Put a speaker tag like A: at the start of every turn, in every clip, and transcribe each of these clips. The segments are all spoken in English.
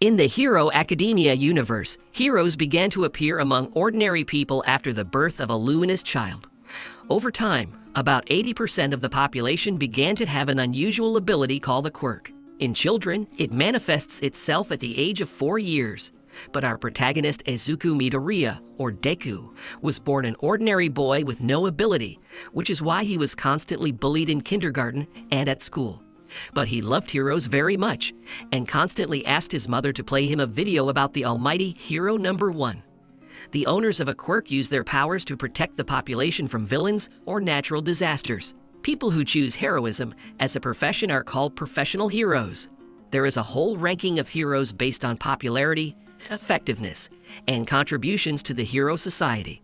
A: In the Hero Academia universe, heroes began to appear among ordinary people after the birth of a luminous child. Over time, about 80% of the population began to have an unusual ability called a quirk. In children, it manifests itself at the age of 4 years. But our protagonist Izuku Midoriya, or Deku, was born an ordinary boy with no ability, which is why he was constantly bullied in kindergarten and at school. But he loved heroes very much, and constantly asked his mother to play him a video about the almighty Hero Number 1. The owners of a quirk use their powers to protect the population from villains or natural disasters. People who choose heroism as a profession are called professional heroes. There is a whole ranking of heroes based on popularity, effectiveness, and contributions to the hero society.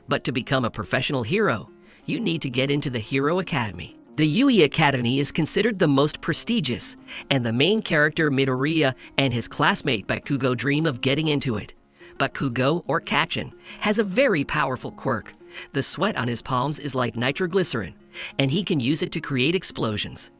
A: But to become a professional hero, you need to get into the Hero Academy. The Yui Academy is considered the most prestigious, and the main character Midoriya and his classmate Bakugo dream of getting into it. Bakugo, or Kachin, has a very powerful quirk. The sweat on his palms is like nitroglycerin, and he can use it to create explosions.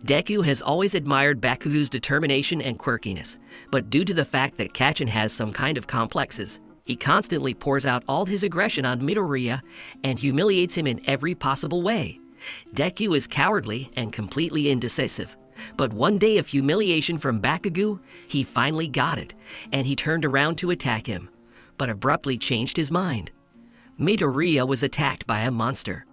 A: Deku has always admired Bakugo's determination and quirkiness, but due to the fact that Kachin has some kind of complexes, he constantly pours out all his aggression on Midoriya and humiliates him in every possible way. Deku is cowardly and completely indecisive, but one day of humiliation from Bakugo, he finally got it, and he turned around to attack him, but abruptly changed his mind. Midoriya was attacked by a monster.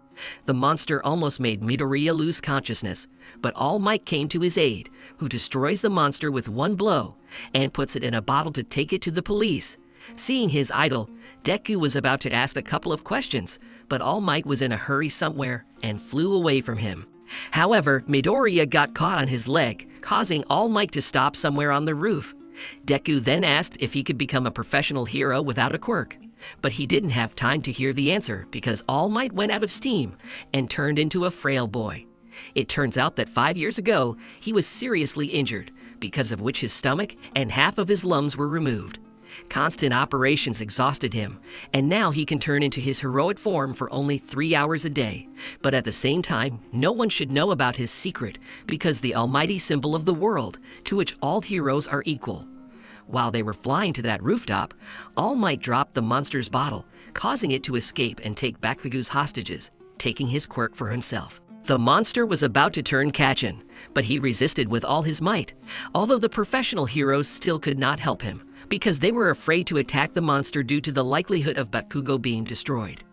A: The monster almost made Midoriya lose consciousness, but All Might came to his aid, who destroys the monster with one blow and puts it in a bottle to take it to the police. Seeing his idol, Deku was about to ask a couple of questions, but All Might was in a hurry somewhere and flew away from him. However, Midoriya got caught on his leg, causing All Might to stop somewhere on the roof. Deku then asked if he could become a professional hero without a quirk, but he didn't have time to hear the answer because All Might went out of steam and turned into a frail boy. It turns out that 5 years ago, he was seriously injured, because of which his stomach and half of his lungs were removed. Constant operations exhausted him, and now he can turn into his heroic form for only 3 hours a day. But at the same time, no one should know about his secret, because the almighty symbol of the world, to which all heroes are equal. While they were flying to that rooftop, All Might dropped the monster's bottle, causing it to escape and take Bakugo's hostages, taking his quirk for himself. The monster was about to turn Kachin, but he resisted with all his might, although the professional heroes still could not help him, because they were afraid to attack the monster due to the likelihood of Bakugo being destroyed.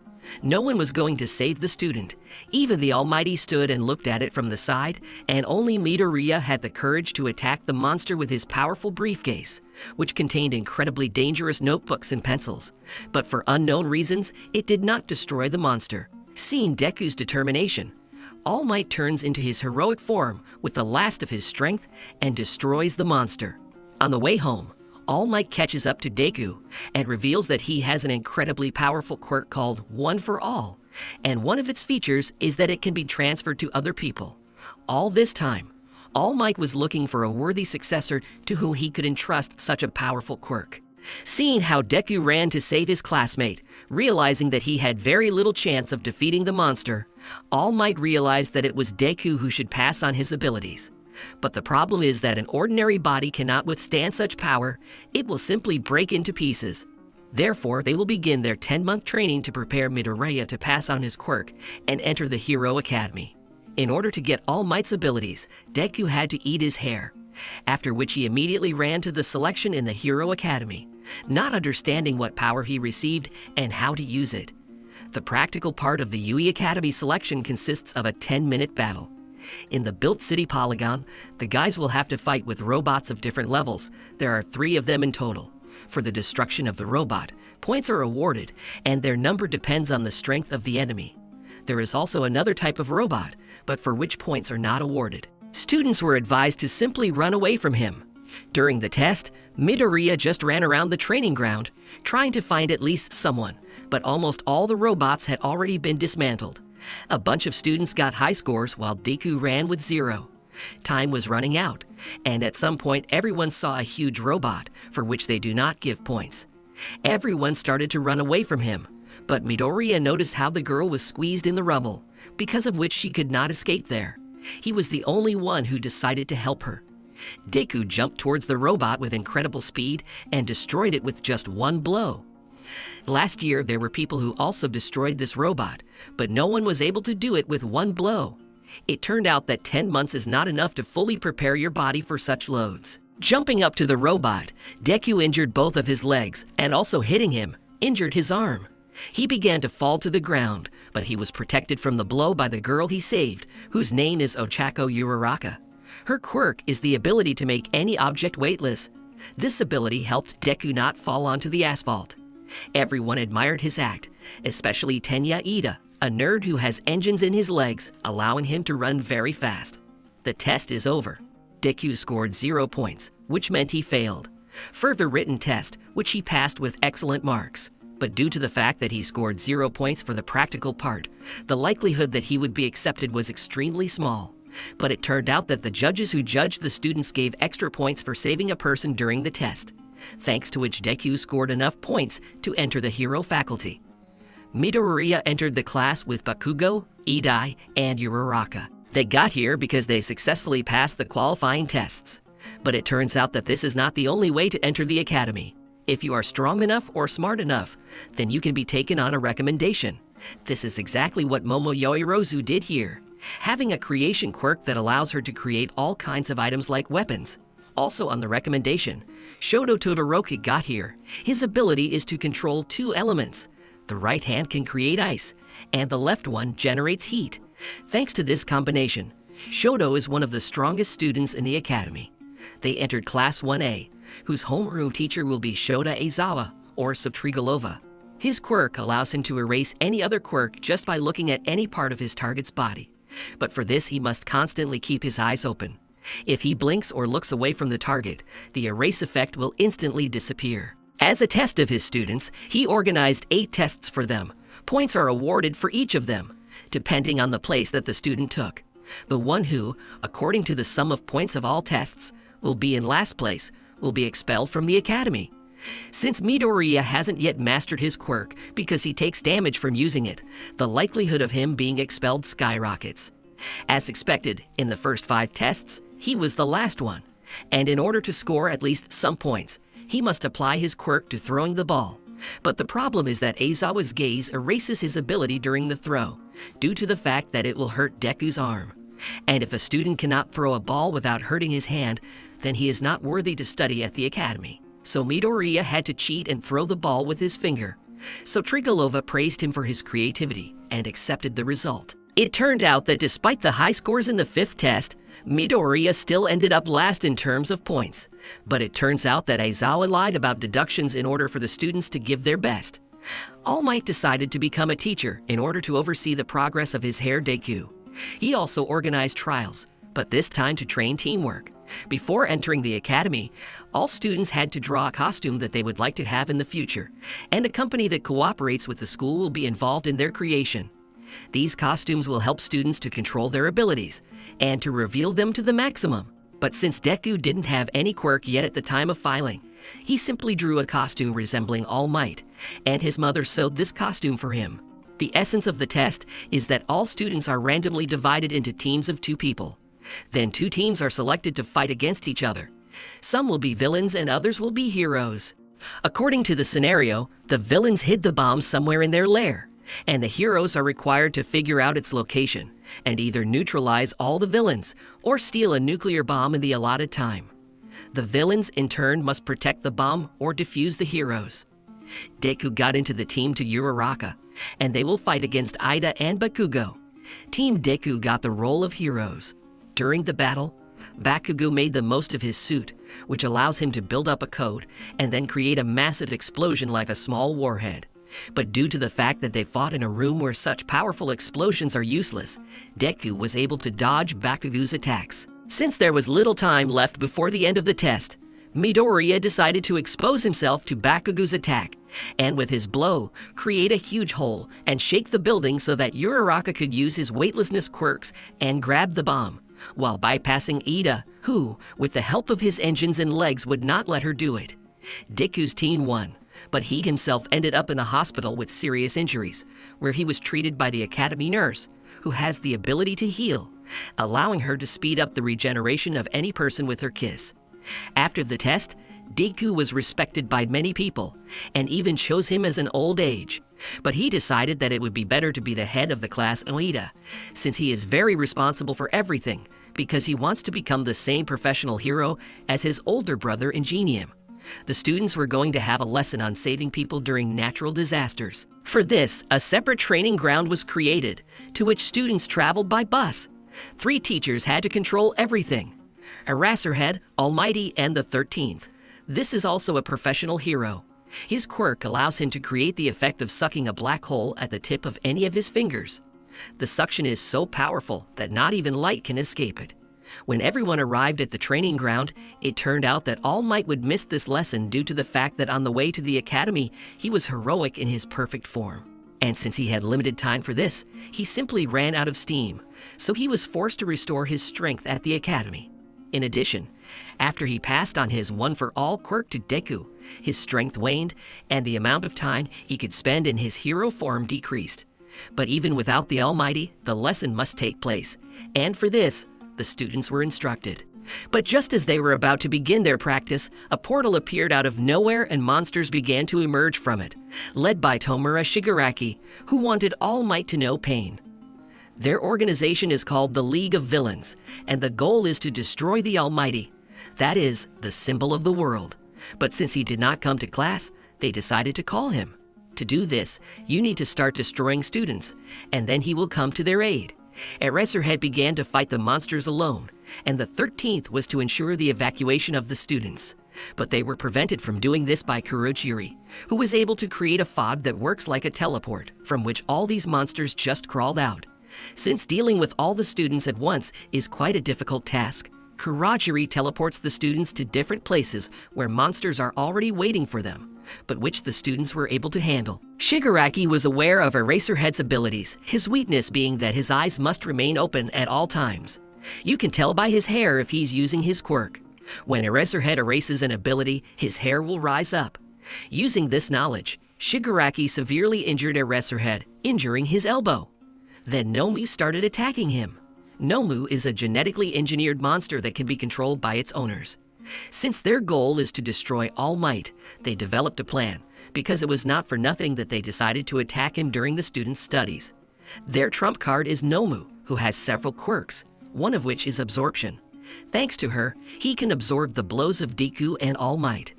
A: No one was going to save the student. Even the Almighty stood and looked at it from the side, and only Midoriya had the courage to attack the monster with his powerful briefcase, which contained incredibly dangerous notebooks and pencils. But for unknown reasons, it did not destroy the monster. Seeing Deku's determination, All Might turns into his heroic form with the last of his strength and destroys the monster. On the way home, All Might catches up to Deku and reveals that he has an incredibly powerful quirk called One for All, and one of its features is that it can be transferred to other people. All this time, All Might was looking for a worthy successor to whom he could entrust such a powerful quirk. Seeing how Deku ran to save his classmate, realizing that he had very little chance of defeating the monster, All Might realized that it was Deku who should pass on his abilities. But the problem is that an ordinary body cannot withstand such power. It will simply break into pieces. Therefore, they will begin their 10-month training to prepare Midoriya to pass on his quirk and enter the Hero Academy. In order to get All Might's abilities, Deku had to eat his hair, after which he immediately ran to the selection in the Hero Academy, not understanding what power he received and how to use it. The practical part of the Yui Academy selection consists of a 10-minute battle. In the built city polygon, the guys will have to fight with robots of different levels. There are 3 of them in total. For the destruction of the robot, points are awarded, and their number depends on the strength of the enemy. There is also another type of robot, but for which points are not awarded. Students were advised to simply run away from him. During the test, Midoriya just ran around the training ground, trying to find at least someone, but almost all the robots had already been dismantled. A bunch of students got high scores while Deku ran with 0. Time was running out, and at some point everyone saw a huge robot, for which they do not give points. Everyone started to run away from him, but Midoriya noticed how the girl was squeezed in the rubble, because of which she could not escape there. He was the only one who decided to help her. Deku jumped towards the robot with incredible speed and destroyed it with just one blow. Last year, there were people who also destroyed this robot, but no one was able to do it with one blow. It turned out that 10 months is not enough to fully prepare your body for such loads. Jumping up to the robot, Deku injured both of his legs, and also hitting him, injured his arm. He began to fall to the ground, but he was protected from the blow by the girl he saved, whose name is Ochako Uraraka. Her quirk is the ability to make any object weightless. This ability helped Deku not fall onto the asphalt. Everyone admired his act, especially Tenya Ida, a nerd who has engines in his legs, allowing him to run very fast. The test is over. Deku scored 0 points, which meant he failed. Further written test, which he passed with excellent marks. But due to the fact that he scored 0 points for the practical part, the likelihood that he would be accepted was extremely small. But it turned out that the judges who judged the students gave extra points for saving a person during the test, thanks to which Deku scored enough points to enter the hero faculty. Midoriya entered the class with Bakugo, Idai, and Uraraka. They got here because they successfully passed the qualifying tests. But it turns out that this is not the only way to enter the academy. If you are strong enough or smart enough, then you can be taken on a recommendation. This is exactly what Momo Yoirozu did here, having a creation quirk that allows her to create all kinds of items like weapons. Also on the recommendation, Shoto Todoroki got here. His ability is to control 2 elements. The right hand can create ice, and the left one generates heat. Thanks to this combination, Shoto is one of the strongest students in the academy. They entered Class 1A, whose homeroom teacher will be Shota Aizawa, or Subtrigalova. His quirk allows him to erase any other quirk just by looking at any part of his target's body. But for this, he must constantly keep his eyes open. If he blinks or looks away from the target, the erase effect will instantly disappear. As a test of his students, he organized 8 tests for them. Points are awarded for each of them, depending on the place that the student took. The one who, according to the sum of points of all tests, will be in last place will be expelled from the academy. Since Midoriya hasn't yet mastered his quirk because he takes damage from using it, the likelihood of him being expelled skyrockets. As expected, in the first 5 tests, he was the last one, and in order to score at least some points, he must apply his quirk to throwing the ball. But the problem is that Aizawa's gaze erases his ability during the throw, due to the fact that it will hurt Deku's arm. And if a student cannot throw a ball without hurting his hand, then he is not worthy to study at the academy. So Midoriya had to cheat and throw the ball with his finger. So Trigalova praised him for his creativity and accepted the result. It turned out that despite the high scores in the 5th test, Midoriya still ended up last in terms of points. But it turns out that Aizawa lied about deductions in order for the students to give their best. All Might decided to become a teacher in order to oversee the progress of his heir Deku. He also organized trials, but this time to train teamwork. Before entering the academy, all students had to draw a costume that they would like to have in the future, and a company that cooperates with the school will be involved in their creation. These costumes will help students to control their abilities and to reveal them to the maximum. But since Deku didn't have any quirk yet at the time of filing, he simply drew a costume resembling All Might, and his mother sewed this costume for him. The essence of the test is that all students are randomly divided into teams of 2 people. Then 2 teams are selected to fight against each other. Some will be villains and others will be heroes. According to the scenario, the villains hid the bomb somewhere in their lair, and the heroes are required to figure out its location and either neutralize all the villains or steal a nuclear bomb in the allotted time. The villains, in turn, must protect the bomb or defuse the heroes. Deku got into the team to Uraraka, and they will fight against Ida and Bakugo. Team Deku got the role of heroes. During the battle, Bakugo made the most of his suit, which allows him to build up a code and then create a massive explosion like a small warhead. But due to the fact that they fought in a room where such powerful explosions are useless, Deku was able to dodge Bakugo's attacks. Since there was little time left before the end of the test, Midoriya decided to expose himself to Bakugo's attack, and with his blow, create a huge hole and shake the building so that Uraraka could use his weightlessness quirks and grab the bomb, while bypassing Ida, who, with the help of his engines and legs, would not let her do it. Deku's team won, but he himself ended up in a hospital with serious injuries, where he was treated by the academy nurse, who has the ability to heal, allowing her to speed up the regeneration of any person with her kiss. After the test, Deku was respected by many people, and even chose him as an old age. But he decided that it would be better to be the head of the class Oida, since he is very responsible for everything, because he wants to become the same professional hero as his older brother Ingenium. The students were going to have a lesson on saving people during natural disasters. For this, a separate training ground was created, to which students traveled by bus. 3 teachers had to control everything: Eraserhead, Almighty, and the 13th. This is also a professional hero. His quirk allows him to create the effect of sucking a black hole at the tip of any of his fingers. The suction is so powerful that not even light can escape it. When everyone arrived at the training ground, it turned out that All Might would miss this lesson due to the fact that on the way to the academy, he was heroic in his perfect form. And since he had limited time for this, he simply ran out of steam, so he was forced to restore his strength at the academy. In addition, after he passed on his one-for-all quirk to Deku, his strength waned, and the amount of time he could spend in his hero form decreased. But even without the Almighty, the lesson must take place, and for this, the students were instructed. But just as they were about to begin their practice, a portal appeared out of nowhere and monsters began to emerge from it, led by Tomura Shigaraki, who wanted All Might to know pain. Their organization is called the League of Villains, and the goal is to destroy the Almighty. That is, the symbol of the world. But since he did not come to class, they decided to call him. To do this, you need to start destroying students, and then he will come to their aid. Eraserhead began to fight the monsters alone, and the 13th was to ensure the evacuation of the students. But they were prevented from doing this by Kurojiri, who was able to create a fog that works like a teleport, from which all these monsters just crawled out. Since dealing with all the students at once is quite a difficult task, Kurojiri teleports the students to different places where monsters are already waiting for them, but which the students were able to handle. Shigaraki was aware of Eraserhead's abilities, his weakness being that his eyes must remain open at all times. You can tell by his hair if he's using his quirk. When Eraserhead erases an ability, his hair will rise up. Using this knowledge, Shigaraki severely injured Eraserhead, injuring his elbow. Then Nomu started attacking him. Nomu is a genetically engineered monster that can be controlled by its owners. Since their goal is to destroy All Might, they developed a plan, because it was not for nothing that they decided to attack him during the students' studies. Their trump card is Nomu, who has several quirks, one of which is absorption. Thanks to her, he can absorb the blows of Deku and All Might.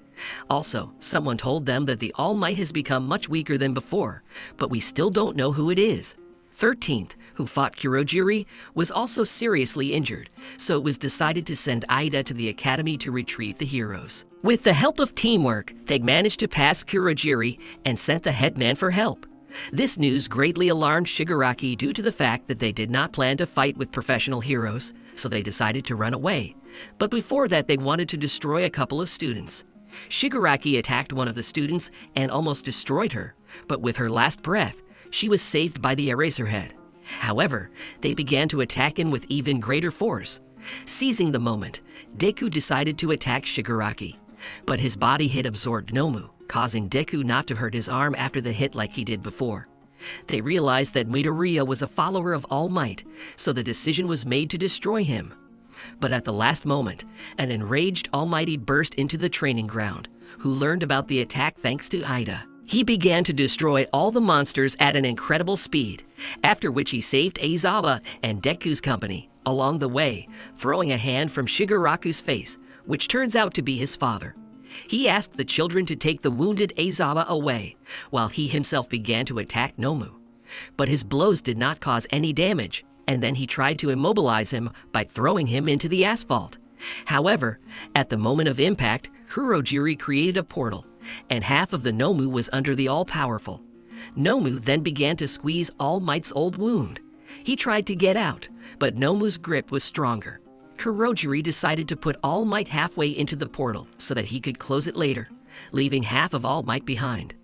A: Also, someone told them that the All Might has become much weaker than before, but we still don't know who it is. 13th, who fought Kurojiri, was also seriously injured, so it was decided to send Ida to the academy to retrieve the heroes. With the help of teamwork, they managed to pass Kurojiri and sent the headman for help. This news greatly alarmed Shigaraki due to the fact that they did not plan to fight with professional heroes, so they decided to run away. But before that, they wanted to destroy a couple of students. Shigaraki attacked one of the students and almost destroyed her, but with her last breath, she was saved by the Eraserhead. However, they began to attack him with even greater force. Seizing the moment, Deku decided to attack Shigaraki, but his body hit absorbed Nomu, causing Deku not to hurt his arm after the hit like he did before. They realized that Midoriya was a follower of All Might, so the decision was made to destroy him. But at the last moment, an enraged Almighty burst into the training ground, who learned about the attack thanks to Ida. He began to destroy all the monsters at an incredible speed, after which he saved Aizawa and Deku's company along the way, throwing a hand from Shigaraku's face, which turns out to be his father. He asked the children to take the wounded Aizawa away, while he himself began to attack Nomu. But his blows did not cause any damage, and then he tried to immobilize him by throwing him into the asphalt. However, at the moment of impact, Kurojiri created a portal, and half of the Nomu was under the all-powerful. Nomu then began to squeeze All Might's old wound. He tried to get out, but Nomu's grip was stronger. Kurojiri decided to put All Might halfway into the portal so that he could close it later, leaving half of All Might behind.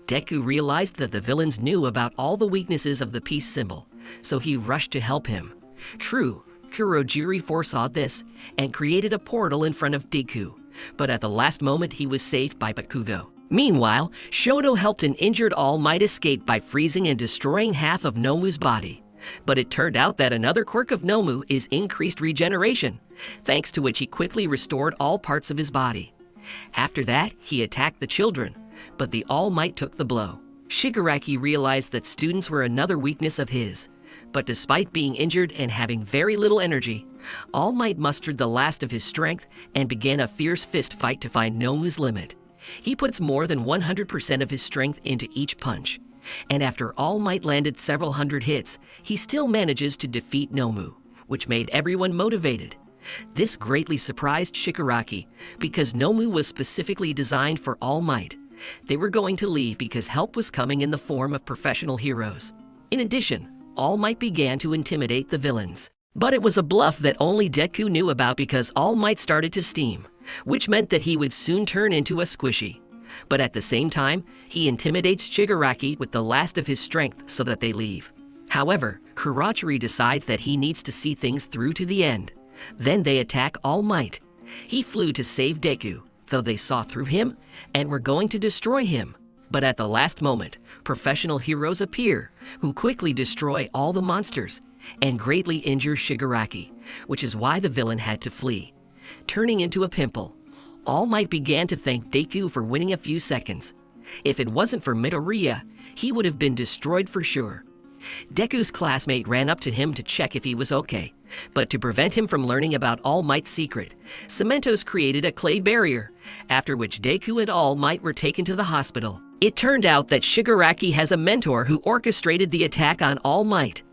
A: Deku realized that the villains knew about all the weaknesses of the peace symbol, so he rushed to help him. True, Kurojiri foresaw this and created a portal in front of Deku, but at the last moment he was saved by Bakugo. Meanwhile, Shoto helped an injured All Might escape by freezing and destroying half of Nomu's body. But it turned out that another quirk of Nomu is increased regeneration, thanks to which he quickly restored all parts of his body. After that, he attacked the children, but the All Might took the blow. Shigaraki realized that students were another weakness of his, but despite being injured and having very little energy, All Might mustered the last of his strength and began a fierce fist fight to find Nomu's limit. He puts more than 100% of his strength into each punch, and after All Might landed several hundred hits, he still manages to defeat Nomu, which made everyone motivated. This greatly surprised Shigaraki because Nomu was specifically designed for All Might. They were going to leave because help was coming in the form of professional heroes. In addition, All Might began to intimidate the villains. But it was a bluff that only Deku knew about because All Might started to steam, which meant that he would soon turn into a squishy. But at the same time, he intimidates Shigaraki with the last of his strength so that they leave. However, Kurachiri decides that he needs to see things through to the end. Then they attack All Might. He flew to save Deku, though they saw through him and were going to destroy him. But at the last moment, professional heroes appear, who quickly destroy all the monsters and greatly injure Shigaraki, which is why the villain had to flee. Turning into a pimple, All Might began to thank Deku for winning a few seconds. If it wasn't for Midoriya, he would have been destroyed for sure. Deku's classmate ran up to him to check if he was okay, but to prevent him from learning about All Might's secret, Cementos created a clay barrier, after which Deku and All Might were taken to the hospital. It turned out that Shigaraki has a mentor who orchestrated the attack on All Might.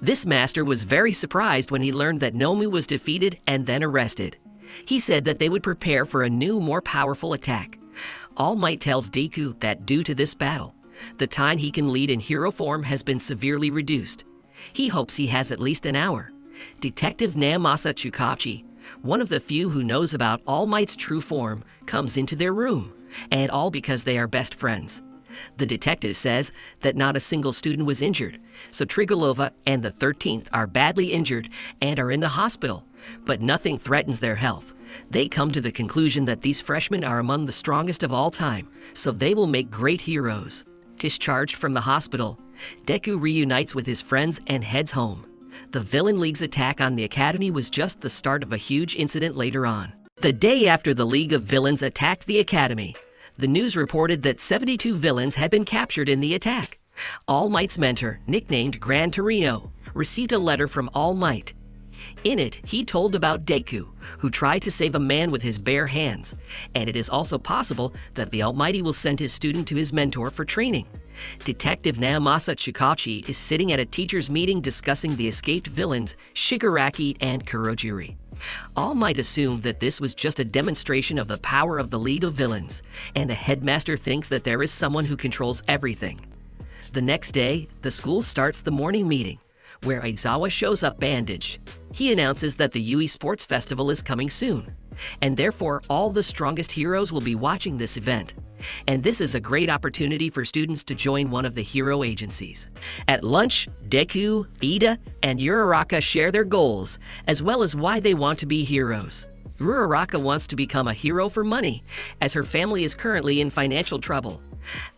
A: This master was very surprised when he learned that Nomu was defeated and then arrested. He said that they would prepare for a new, more powerful attack. All Might tells Deku that due to this battle, the time he can lead in hero form has been severely reduced. He hopes he has at least an hour. Detective Naomasa Tsukachi, one of the few who knows about All Might's true form, comes into their room, and all because they are best friends. The detective says that not a single student was injured, so Trigolova and the 13th are badly injured and are in the hospital, but nothing threatens their health. They come to the conclusion that these freshmen are among the strongest of all time, so they will make great heroes. Discharged from the hospital, Deku reunites with his friends and heads home. The Villain League's attack on the Academy was just the start of a huge incident later on. The day after the League of Villains attacked the Academy, the news reported that 72 villains had been captured in the attack. All Might's mentor, nicknamed Gran Torino, received a letter from All Might. In it, he told about Deku, who tried to save a man with his bare hands, and it is also possible that the Almighty will send his student to his mentor for training. Detective Naomasa Tsukachi is sitting at a teacher's meeting discussing the escaped villains Shigaraki and Kurojiri. All Might assumed that this was just a demonstration of the power of the League of Villains, and the headmaster thinks that there is someone who controls everything. The next day, the school starts the morning meeting, where Aizawa shows up bandaged. He announces that the Yui Sports Festival is coming soon, and therefore all the strongest heroes will be watching this event. And this is a great opportunity for students to join one of the hero agencies. At lunch, Deku, Ida, and Uraraka share their goals, as well as why they want to be heroes. Uraraka wants to become a hero for money, as her family is currently in financial trouble.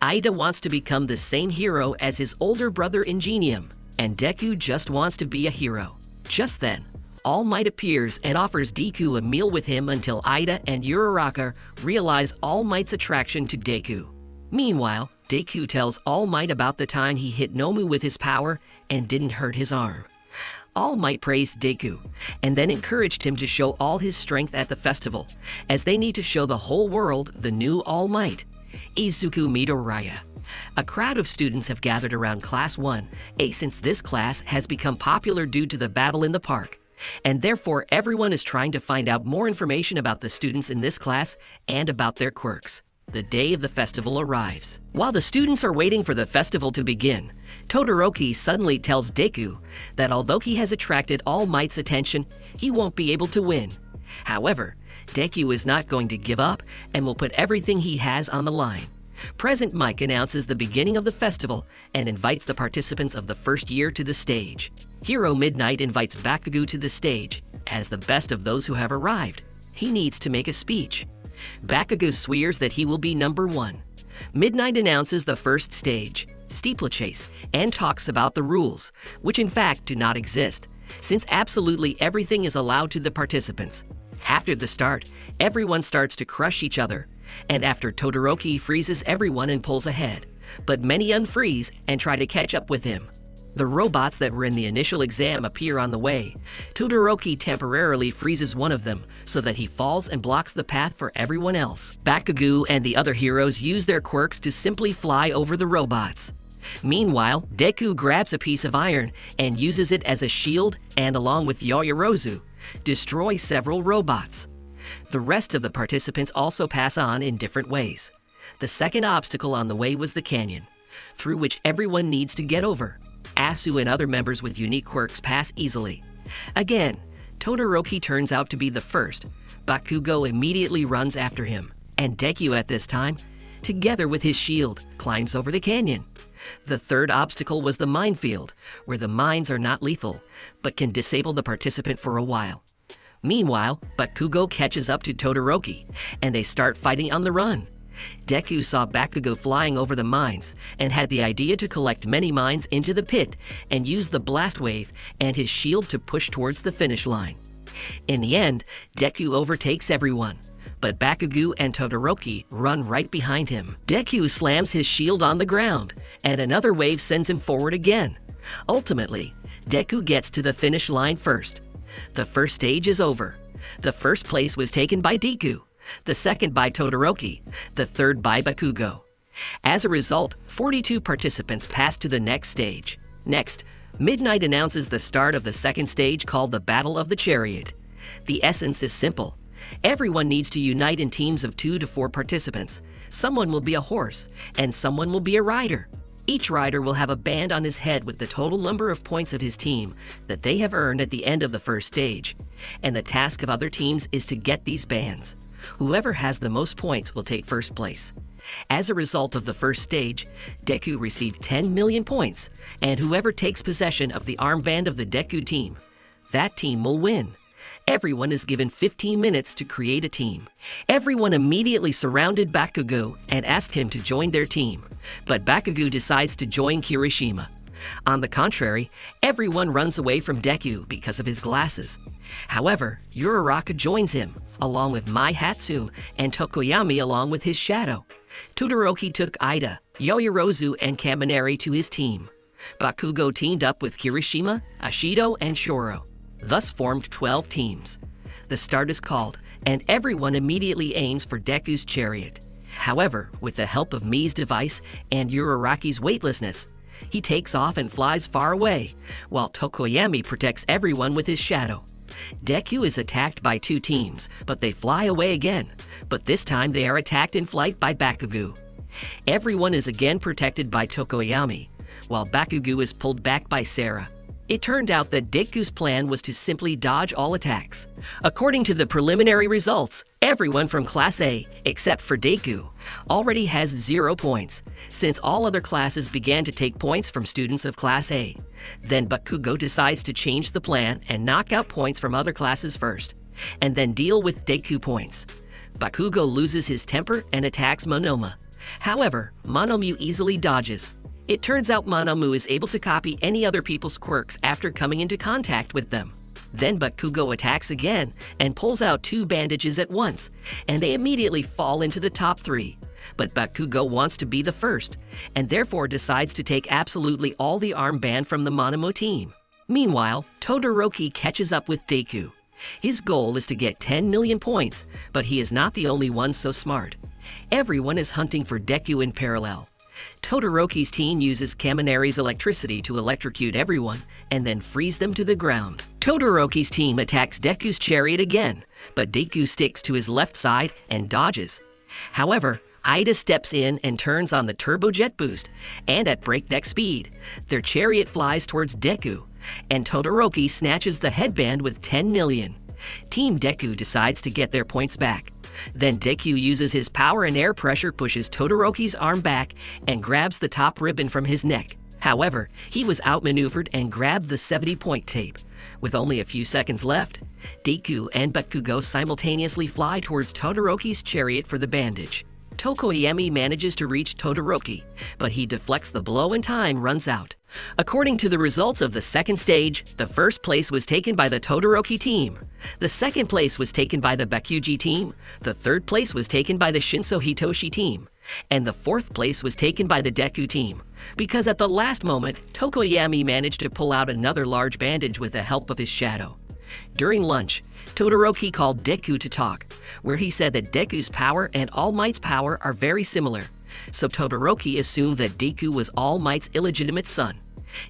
A: Ida wants to become the same hero as his older brother Ingenium, and Deku just wants to be a hero. Just then, All Might appears and offers Deku a meal with him until Ida and Uraraka realize All Might's attraction to Deku. Meanwhile, Deku tells All Might about the time he hit Nomu with his power and didn't hurt his arm. All Might praised Deku, and then encouraged him to show all his strength at the festival, as they need to show the whole world the new All Might, Izuku Midoriya. A crowd of students have gathered around Class 1A since this class has become popular due to the battle in the park, and therefore everyone is trying to find out more information about the students in this class and about their quirks. The day of the festival arrives. While the students are waiting for the festival to begin, Todoroki suddenly tells Deku that although he has attracted All Might's attention, he won't be able to win. However, Deku is not going to give up and will put everything he has on the line. Present Mike announces the beginning of the festival and invites the participants of the first year to the stage. Hero Midnight invites Bakugo to the stage as the best of those who have arrived. He needs to make a speech. Bakugo swears that he will be number one. Midnight announces the first stage, steeplechase, and talks about the rules, which in fact do not exist, since absolutely everything is allowed to the participants. After the start, everyone starts to crush each other, and after Todoroki freezes everyone and pulls ahead, but many unfreeze and try to catch up with him. The robots that were in the initial exam appear on the way. Todoroki temporarily freezes one of them so that he falls and blocks the path for everyone else. Bakugo and the other heroes use their quirks to simply fly over the robots. Meanwhile, Deku grabs a piece of iron and uses it as a shield and, along with Yaoyorozu, destroy several robots. The rest of the participants also pass on in different ways. The second obstacle on the way was the canyon, through which everyone needs to get over. Asu and other members with unique quirks pass easily. Again, Todoroki turns out to be the first. Bakugo immediately runs after him, and Deku at this time, together with his shield, climbs over the canyon. The third obstacle was the minefield, where the mines are not lethal, but can disable the participant for a while. Meanwhile, Bakugo catches up to Todoroki, and they start fighting on the run. Deku saw Bakugo flying over the mines and had the idea to collect many mines into the pit and use the blast wave and his shield to push towards the finish line. In the end, Deku overtakes everyone, but Bakugo and Todoroki run right behind him. Deku slams his shield on the ground, and another wave sends him forward again. Ultimately, Deku gets to the finish line first. The first stage is over. The first place was taken by Deku, the second by Todoroki, the third by Bakugo. As a result, 42 participants passed to the next stage. Next, Midnight announces the start of the second stage called the Battle of the Chariot. The essence is simple. Everyone needs to unite in teams of 2 to 4 participants. Someone will be a horse, and someone will be a rider. Each rider will have a band on his head with the total number of points of his team that they have earned at the end of the first stage, and the task of other teams is to get these bands. Whoever has the most points will take first place. As a result of the first stage, Deku received 10 million points, and whoever takes possession of the armband of the Deku team, that team will win. Everyone is given 15 minutes to create a team. Everyone immediately surrounded Bakugo and asked him to join their team, but Bakugo decides to join Kirishima. On the contrary, everyone runs away from Deku because of his glasses. However, Uraraka joins him, along with Mai Hatsume and Tokoyami along with his shadow. Todoroki took Ida, Yaoyorozu, and Kaminari to his team. Bakugo teamed up with Kirishima, Ashido, and Shoro, thus formed 12 teams. The start is called, and everyone immediately aims for Deku's chariot. However, with the help of Mii's device and Uraraki's weightlessness, he takes off and flies far away, while Tokoyami protects everyone with his shadow. Deku is attacked by 2 teams, but they fly away again, but this time they are attacked in flight by Bakugo. Everyone is again protected by Tokoyami, while Bakugo is pulled back by Sarah. It turned out that Deku's plan was to simply dodge all attacks. According to the preliminary results, everyone from Class A, except for Deku, already has 0 points, since all other classes began to take points from students of Class A. Then Bakugo decides to change the plan and knock out points from other classes first, and then deal with Deku points. Bakugo loses his temper and attacks Monoma. However, Monomu easily dodges. It turns out Monomu is able to copy any other people's quirks after coming into contact with them. Then Bakugo attacks again and pulls out 2 bandages at once, and they immediately fall into the top 3. But Bakugo wants to be the first, and therefore decides to take absolutely all the armband from the Monomu team. Meanwhile, Todoroki catches up with Deku. His goal is to get 10 million points, but he is not the only one so smart. Everyone is hunting for Deku in parallel. Todoroki's team uses Kaminari's electricity to electrocute everyone and then freeze them to the ground. Todoroki's team attacks Deku's chariot again, but Deku sticks to his left side and dodges. However, Ida steps in and turns on the turbojet boost, and at breakneck speed, their chariot flies towards Deku, and Todoroki snatches the headband with 10 million. Team Deku decides to get their points back. Then Deku uses his power and air pressure pushes Todoroki's arm back and grabs the top ribbon from his neck. However, he was outmaneuvered and grabbed the 70-point tape. With only a few seconds left, Deku and Bakugo simultaneously fly towards Todoroki's chariot for the bandage. Tokoyami manages to reach Todoroki, but he deflects the blow and time runs out. According to the results of the second stage, the first place was taken by the Todoroki team. The second place was taken by the Bakuji team. The third place was taken by the Shinso Hitoshi team. And the fourth place was taken by the Deku team. Because at the last moment, Tokoyami managed to pull out another large bandage with the help of his shadow. During lunch, Todoroki called Deku to talk, where he said that Deku's power and All Might's power are very similar. So Todoroki assumed that Deku was All Might's illegitimate son.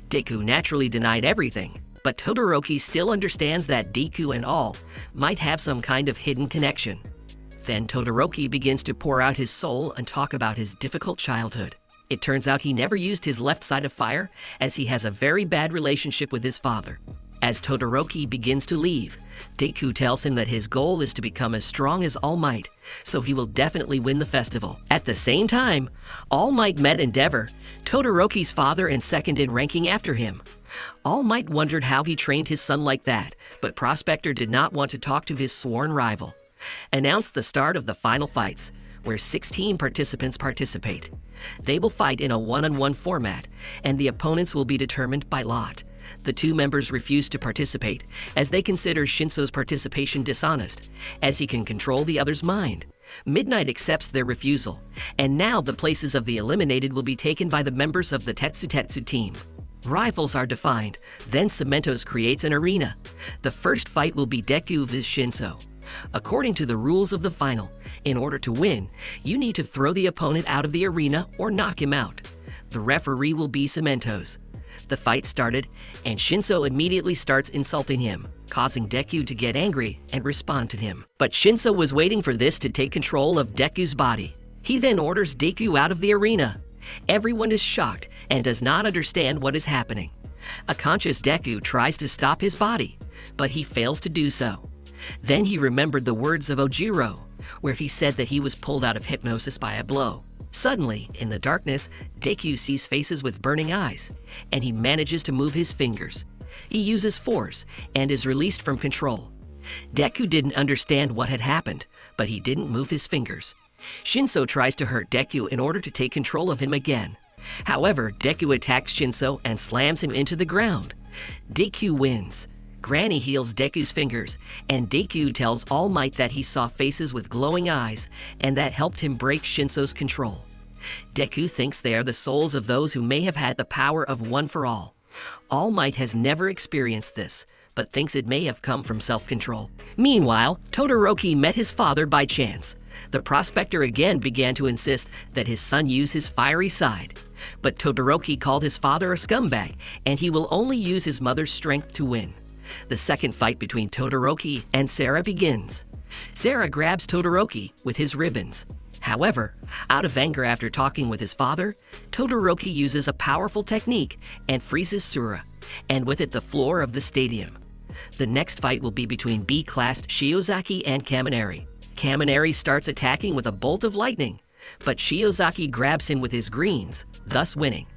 A: Deku naturally denied everything, but Todoroki still understands that Deku and All might have some kind of hidden connection. Then Todoroki begins to pour out his soul and talk about his difficult childhood. It turns out he never used his left side of fire, as he has a very bad relationship with his father. As Todoroki begins to leave, Deku tells him that his goal is to become as strong as All Might, so he will definitely win the festival. At the same time, All Might met Endeavor, Todoroki's father and second in ranking after him. All Might wondered how he trained his son like that, but Prospector did not want to talk to his sworn rival. Announced the start of the final fights, where 16 participants participate. They will fight in a one-on-one format, and the opponents will be determined by lot. The two members refuse to participate, as they consider Shinso's participation dishonest, as he can control the other's mind. Midnight accepts their refusal, and now the places of the eliminated will be taken by the members of the Tetsu team. Rivals are defined, then Cementos creates an arena. The first fight will be Deku vs Shinso. According to the rules of the final, in order to win, you need to throw the opponent out of the arena or knock him out. The referee will be Cementos. The fight started, and Shinso immediately starts insulting him, causing Deku to get angry and respond to him. But Shinso was waiting for this to take control of Deku's body. He then orders Deku out of the arena. Everyone is shocked and does not understand what is happening. A conscious Deku tries to stop his body, but he fails to do so. Then he remembered the words of Ojiro, where he said that he was pulled out of hypnosis by a blow. Suddenly, in the darkness, Deku sees faces with burning eyes, and he manages to move his fingers. He uses force and is released from control. Deku didn't understand what had happened, but he didn't move his fingers. Shinso tries to hurt Deku in order to take control of him again. However, Deku attacks Shinso and slams him into the ground. Deku wins. Granny heals Deku's fingers, and Deku tells All Might that he saw faces with glowing eyes, and that helped him break Shinso's control. Deku thinks they are the souls of those who may have had the power of One for All. All Might has never experienced this, but thinks it may have come from self-control. Meanwhile, Todoroki met his father by chance. The prospector again began to insist that his son use his fiery side. But Todoroki called his father a scumbag, and he will only use his mother's strength to win. The second fight between Todoroki and Sarah begins. Sarah grabs Todoroki with his ribbons. However, out of anger after talking with his father, Todoroki uses a powerful technique and freezes Sura, and with it the floor of the stadium. The next fight will be between B-classed Shiozaki and Kaminari. Kaminari starts attacking with a bolt of lightning, but Shiozaki grabs him with his greens, thus winning.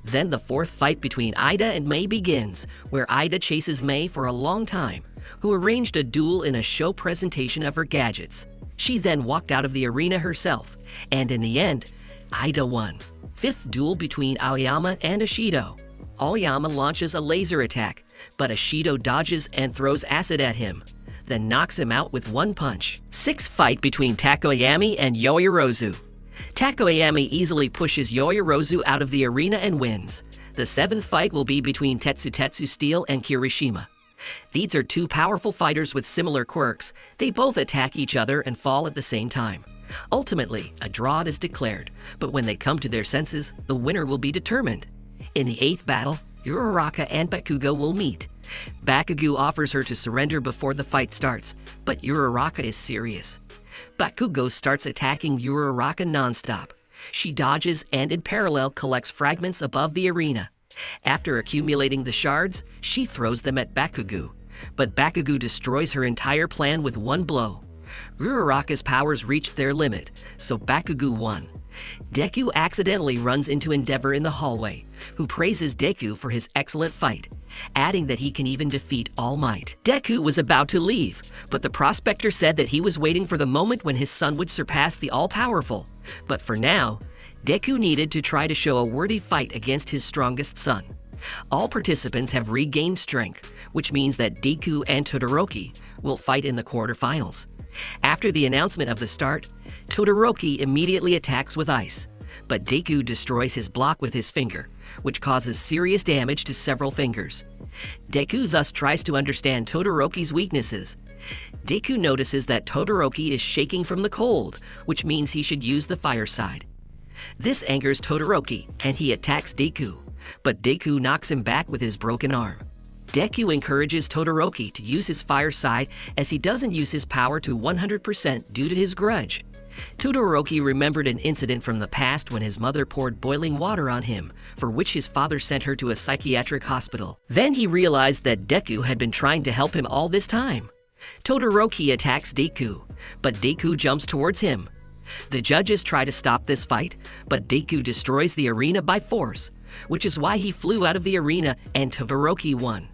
A: Then the fourth fight between Ida and Mei begins, where Ida chases Mei for a long time, who arranged a duel in a show presentation of her gadgets. She then walked out of the arena herself, and in the end, Ida won. Fifth duel between Aoyama and Ashido. Aoyama launches a laser attack, but Ashido dodges and throws acid at him, then knocks him out with one punch. Sixth fight between Takoyami and Yoyorozu. Takoyami easily pushes Yoyorozu out of the arena and wins. The seventh fight will be between Tetsu Steel and Kirishima. These are two powerful fighters with similar quirks. They both attack each other and fall at the same time. Ultimately, a draw is declared, but when they come to their senses, the winner will be determined. In the eighth battle, Uraraka and Bakugo will meet. Bakugo offers her to surrender before the fight starts, but Uraraka is serious. Bakugo starts attacking Uraraka non-stop. She dodges and in parallel collects fragments above the arena. After accumulating the shards, she throws them at Bakugo, but Bakugo destroys her entire plan with one blow. Uraraka's powers reached their limit, so Bakugo won. Deku accidentally runs into Endeavor in the hallway, who praises Deku for his excellent fight, adding that he can even defeat All Might. Deku was about to leave, but the prospector said that he was waiting for the moment when his son would surpass the all-powerful. But for now, Deku needed to try to show a worthy fight against his strongest son. All participants have regained strength, which means that Deku and Todoroki will fight in the quarterfinals. After the announcement of the start, Todoroki immediately attacks with ice, but Deku destroys his block with his finger, which causes serious damage to several fingers. Deku thus tries to understand Todoroki's weaknesses. Deku notices that Todoroki is shaking from the cold, which means he should use the fire side. This angers Todoroki, and he attacks Deku, but Deku knocks him back with his broken arm. Deku encourages Todoroki to use his fire side as he doesn't use his power to 100% due to his grudge. Todoroki remembered an incident from the past when his mother poured boiling water on him, for which his father sent her to a psychiatric hospital. Then he realized that Deku had been trying to help him all this time. Todoroki attacks Deku, but Deku jumps towards him. The judges try to stop this fight, but Deku destroys the arena by force, which is why he flew out of the arena and Todoroki won.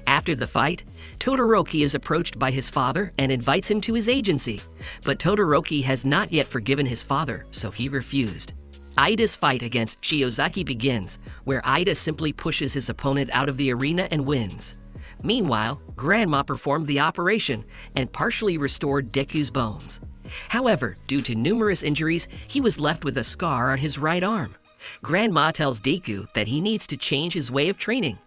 A: After the fight, Todoroki is approached by his father and invites him to his agency, but Todoroki has not yet forgiven his father, so he refused. Ida's fight against Shiozaki begins, where Ida simply pushes his opponent out of the arena and wins. Meanwhile, Grandma performed the operation and partially restored Deku's bones. However, due to numerous injuries, he was left with a scar on his right arm. Grandma tells Deku that he needs to change his way of training.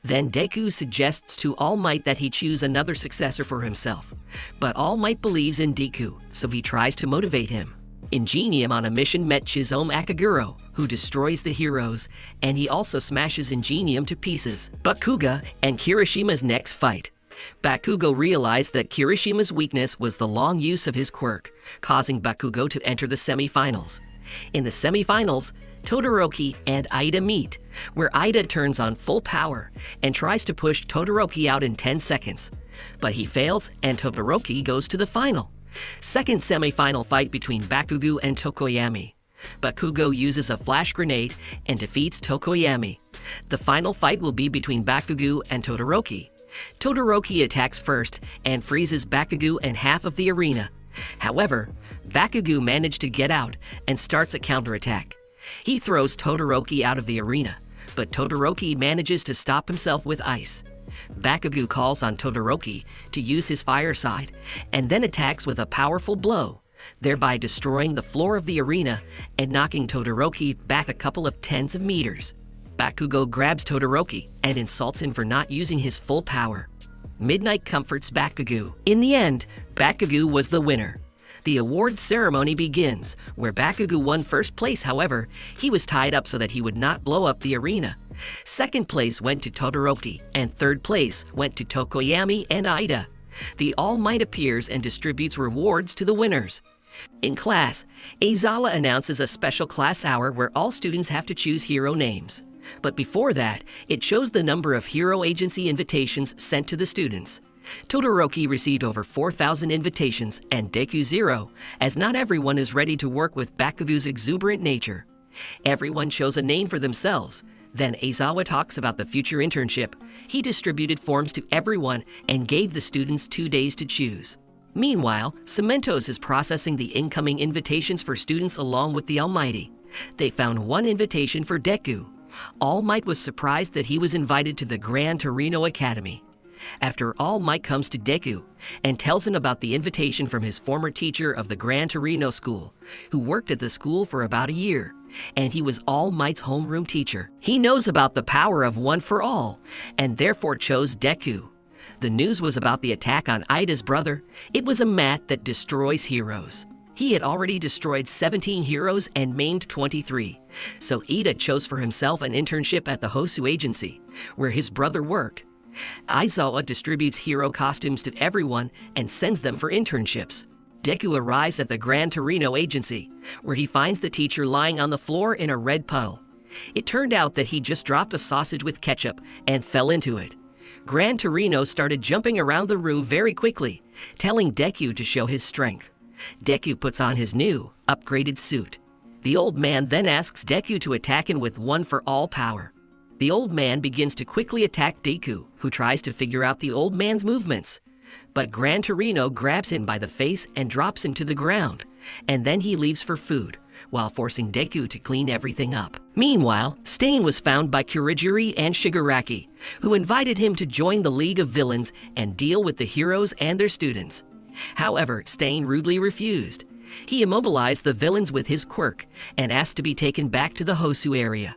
A: Then Deku suggests to All Might that he choose another successor for himself. But All Might believes in Deku, so he tries to motivate him. Ingenium on a mission met Chizome Akaguro, who destroys the heroes, and he also smashes Ingenium to pieces. Bakugo and Kirishima's next fight. Bakugo realized that Kirishima's weakness was the long use of his quirk, causing Bakugo to enter the semi-finals. In the semi-finals, Todoroki and Ida meet, where Ida turns on full power and tries to push Todoroki out in 10 seconds. But he fails and Todoroki goes to the final. Second semi-final fight between Bakugo and Tokoyami. Bakugo uses a flash grenade and defeats Tokoyami. The final fight will be between Bakugo and Todoroki. Todoroki attacks first and freezes Bakugo and half of the arena. However, Bakugo managed to get out and starts a counterattack. He throws Todoroki out of the arena, but Todoroki manages to stop himself with ice. Bakugo calls on Todoroki to use his fire side, and then attacks with a powerful blow, thereby destroying the floor of the arena and knocking Todoroki back a couple of tens of meters. Bakugo grabs Todoroki and insults him for not using his full power. Midnight comforts Bakugo. In the end, Bakugo was the winner. The award ceremony begins, where Bakugo won first place. However, he was tied up so that he would not blow up the arena. Second place went to Todoroki, and third place went to Tokoyami and Ida. The All Might appears and distributes rewards to the winners. In class, Aizawa announces a special class hour where all students have to choose hero names. But before that, it shows the number of hero agency invitations sent to the students. Todoroki received over 4,000 invitations and Deku 0, as not everyone is ready to work with Bakugo's exuberant nature. Everyone chose a name for themselves. Then Aizawa talks about the future internship. He distributed forms to everyone and gave the students 2 days to choose. Meanwhile, Cementos is processing the incoming invitations for students along with the Almighty. They found one invitation for Deku. All Might was surprised that he was invited to the Gran Torino Academy. After All Might comes to Deku and tells him about the invitation from his former teacher of the Gran Torino school, who worked at the school for about a year, and he was All Might's homeroom teacher. He knows about the power of one for all, and therefore chose Deku. The news was about the attack on Ida's brother. It was a mat that destroys heroes. He had already destroyed 17 heroes and maimed 23, so Ida chose for himself an internship at the Hosu Agency, where his brother worked. Aizawa distributes hero costumes to everyone and sends them for internships. Deku arrives at the Gran Torino Agency, where he finds the teacher lying on the floor in a red puddle. It turned out that he just dropped a sausage with ketchup and fell into it. Gran Torino started jumping around the room very quickly, telling Deku to show his strength. Deku puts on his new, upgraded suit. The old man then asks Deku to attack him with one for all power. The old man begins to quickly attack Deku, who tries to figure out the old man's movements. But Gran Torino grabs him by the face and drops him to the ground, and then he leaves for food, while forcing Deku to clean everything up. Meanwhile, Stain was found by Kurogiri and Shigaraki, who invited him to join the League of Villains and deal with the heroes and their students. However, Stain rudely refused. He immobilized the villains with his quirk and asked to be taken back to the Hosu area.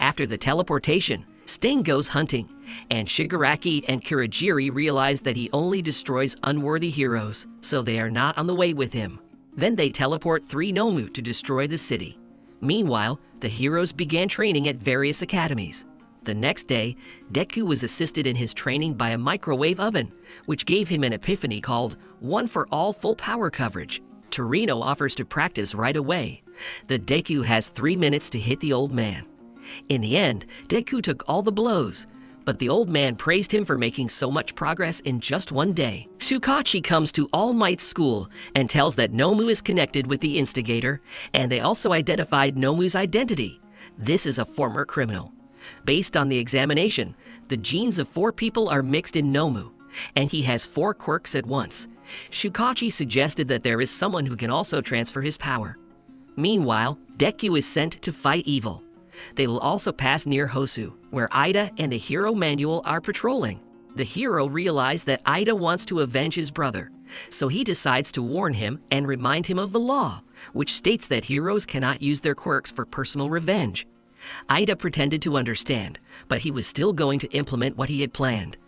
A: After the teleportation, Stain goes hunting, and Shigaraki and Kurogiri realize that he only destroys unworthy heroes, so they are not on the way with him. Then they teleport 3 Nomu to destroy the city. Meanwhile, the heroes began training at various academies. The next day, Deku was assisted in his training by a microwave oven, which gave him an epiphany called One for All Full Power Coverage. Torino offers to practice right away. The Deku has 3 minutes to hit the old man. In the end, Deku took all the blows, but the old man praised him for making so much progress in just 1 day. Shukachi comes to All Might's school and tells that Nomu is connected with the instigator, and they also identified Nomu's identity. This is a former criminal. Based on the examination, the genes of 4 people are mixed in Nomu, and he has 4 quirks at once. Shukachi suggested that there is someone who can also transfer his power. Meanwhile, Deku is sent to fight evil. They will also pass near Hosu, where Ida and the hero Manuel are patrolling. The hero realizes that Ida wants to avenge his brother, so he decides to warn him and remind him of the law, which states that heroes cannot use their quirks for personal revenge. Ida pretended to understand, but he was still going to implement what he had planned.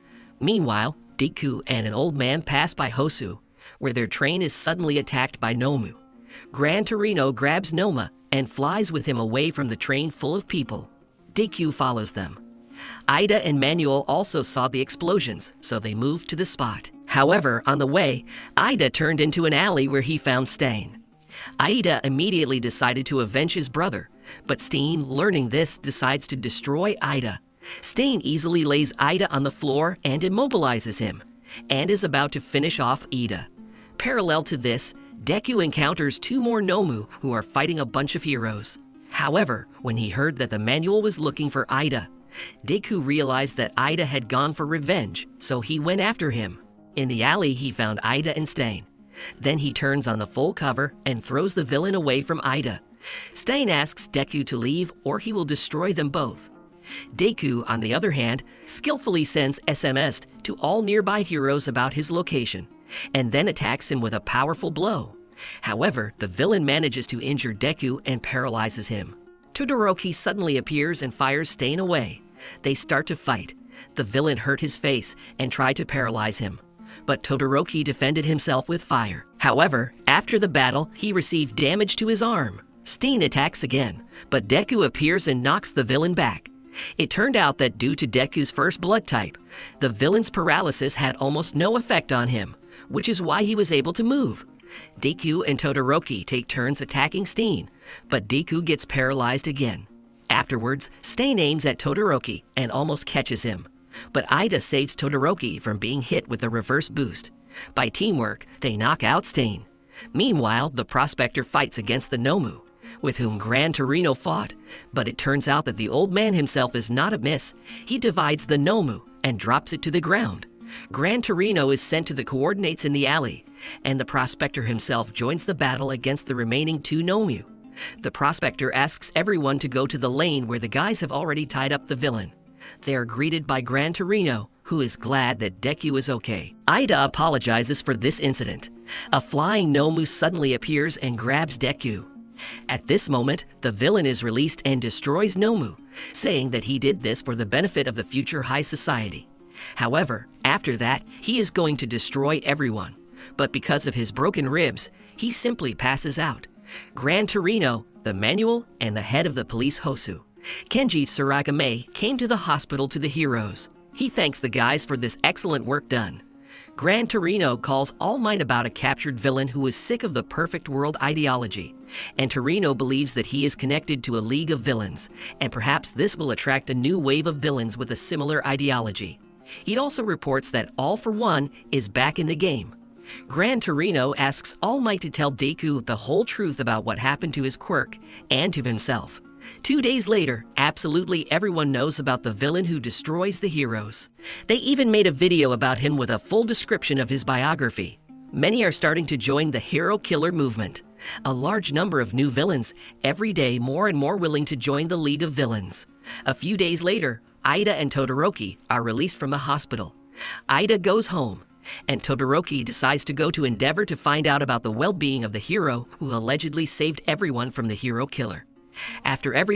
A: Meanwhile, Deku and an old man pass by Hosu, where their train is suddenly attacked by Nomu. Gran Torino grabs Noma and flies with him away from the train full of people. Deku follows them. Ida and Manuel also saw the explosions, so they moved to the spot. However, on the way, Ida turned into an alley where he found Stain. Ida immediately decided to avenge his brother, but Stain, learning this, decides to destroy Ida. Stain easily lays Ida on the floor and immobilizes him, and is about to finish off Ida. Parallel to this, Deku encounters 2 more Nomu who are fighting a bunch of heroes. However, when he heard that the manual was looking for Ida, Deku realized that Ida had gone for revenge, so he went after him. In the alley, he found Ida and Stain. Then he turns on the full cover and throws the villain away from Ida. Stain asks Deku to leave or he will destroy them both. Deku, on the other hand, skillfully sends SMS to all nearby heroes about his location, and then attacks him with a powerful blow. However, the villain manages to injure Deku and paralyzes him. Todoroki suddenly appears and fires Stain away. They start to fight. The villain hurt his face and tried to paralyze him, but Todoroki defended himself with fire. However, after the battle, he received damage to his arm. Stain attacks again, but Deku appears and knocks the villain back. It turned out that due to Deku's first blood type, the villain's paralysis had almost no effect on him, which is why he was able to move. Deku and Todoroki take turns attacking Stain, but Deku gets paralyzed again. Afterwards, Stain aims at Todoroki and almost catches him, but Ida saves Todoroki from being hit with a reverse boost. By teamwork, they knock out Stain. Meanwhile, the prospector fights against the Nomu, with whom Gran Torino fought, but it turns out that the old man himself is not amiss. He divides the Nomu and drops it to the ground. Gran Torino is sent to the coordinates in the alley, and the prospector himself joins the battle against the remaining 2 Nomu. The prospector asks everyone to go to the lane where the guys have already tied up the villain. They are greeted by Gran Torino, who is glad that Deku is okay. Ida apologizes for this incident. A flying Nomu suddenly appears and grabs Deku. At this moment, the villain is released and destroys Nomu, saying that he did this for the benefit of the future high society. However, after that, he is going to destroy everyone, but because of his broken ribs, he simply passes out. Gran Torino, the manual, and the head of the police Hosu, Kenji Tsuragame, came to the hospital to the heroes. He thanks the guys for this excellent work done. Gran Torino calls All Might about a captured villain who is sick of the perfect world ideology, and Torino believes that he is connected to a league of villains, and perhaps this will attract a new wave of villains with a similar ideology. He also reports that All for One is back in the game. Gran Torino asks All Might to tell Deku the whole truth about what happened to his quirk and to himself. 2 days later, absolutely everyone knows about the villain who destroys the heroes. They even made a video about him with a full description of his biography. Many are starting to join the hero killer movement. A large number of new villains, every day more and more willing to join the League of Villains. A few days later, Ida and Todoroki are released from the hospital. Ida goes home, and Todoroki decides to go to Endeavor to find out about the well-being of the hero who allegedly saved everyone from the hero killer. After every